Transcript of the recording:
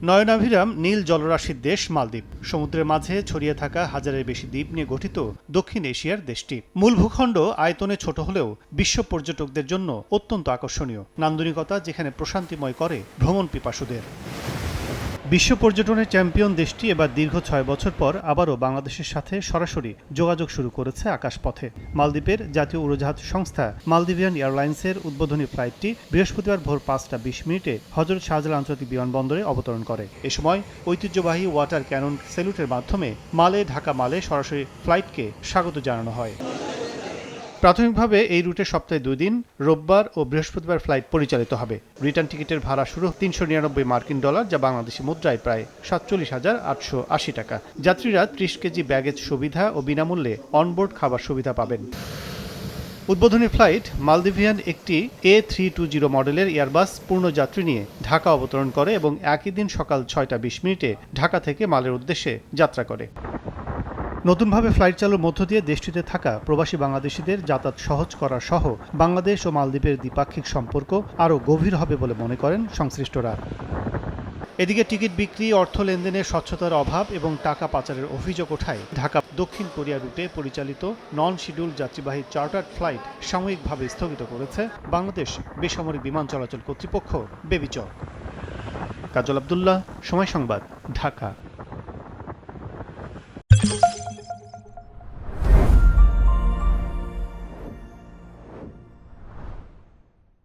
নয়নাভিরাম নীল জলরাশির দেশ মালদ্বীপ। সমুদ্রের মাঝে ছড়িয়ে থাকা হাজারের বেশি দ্বীপ নিয়ে গঠিত দক্ষিণ এশিয়ার দেশটি। মূল ভূখণ্ড আয়তনে ছোট হলেও বিশ্ব পর্যটকদের জন্য অত্যন্ত আকর্ষণীয়, নান্দনিকতা যেখানে প্রশান্তিময় করে ভ্রমণ পিপাসুদের। বিশ্ব পর্যটনের চ্যাম্পিয়ন দেশটি এবার দীর্ঘ ৬ বছর পর আবারও বাংলাদেশের সাথে সরাসরি যোগাযোগ শুরু করেছে আকাশপথে। মালদ্বীপের জাতীয় উড়োজাহাজ সংস্থা মালদ্বীভিয়ান এয়ারলাইন্সের উদ্বোধনী ফ্লাইটটি বৃহস্পতিবার ভোর ৫টা ২০ হজরত শাহজালাল আন্তর্জাতিক বিমানবন্দরে অবতরণ করে। এ সময় ঐতিহ্যবাহী ওয়াটার ক্যানন স্যালুটের মাধ্যমে ঢাকা মালে সরাসরি ফ্লাইটকে স্বাগত জানানো হয়। প্রাথমিকভাবে এই রুটে সপ্তাহে ২ দিন রোববার ও বৃহস্পতিবার ফ্লাইট পরিচালিত হবে। রিটার্ন টিকিটের ভাড়া শুরু $৩৯৯ যা বাংলাদেশি মুদ্রায় প্রায় ৪৭,৮৮০ টাকা। যাত্রীরা ৩০ কেজি ব্যাগেজ সুবিধা ও বিনামূল্যে অনবোর্ড খাবার সুবিধা পাবেন। উদ্বোধনী ফ্লাইট মালদ্বীভিয়ান একটি A320 মডেলের এয়ারবাস পূর্ণ যাত্রী নিয়ে ঢাকা অবতরণ করে এবং একই দিন সকাল ৬টা ২০ ঢাকা থেকে মালের উদ্দেশ্যে যাত্রা করে। নতুনভাবে ফ্লাইট চালুর মধ্য দিয়ে দেশটিতে থাকা প্রবাসী বাংলাদেশিদের যাতায়াত সহজ করা সহ বাংলাদেশ ও মালদ্বীপের দ্বিপাক্ষিক সম্পর্ক আরও গভীর হবে বলে মনে করেন সংশ্লিষ্টরা। এদিকে টিকিট বিক্রি, অর্থ লেনদেনের স্বচ্ছতার অভাব এবং টাকা পাচারের অভিযোগ ওঠায় ঢাকা দক্ষিণ কোরিয়া রুটে পরিচালিত নন শিডিউল যাত্রীবাহী চার্টার্ড ফ্লাইট সাময়িকভাবে স্থগিত করেছে বাংলাদেশ বেসামরিক বিমান চলাচল কর্তৃপক্ষ বেবিচর। কাজল আব্দুল্লাহ, সময় সংবাদ, ঢাকা।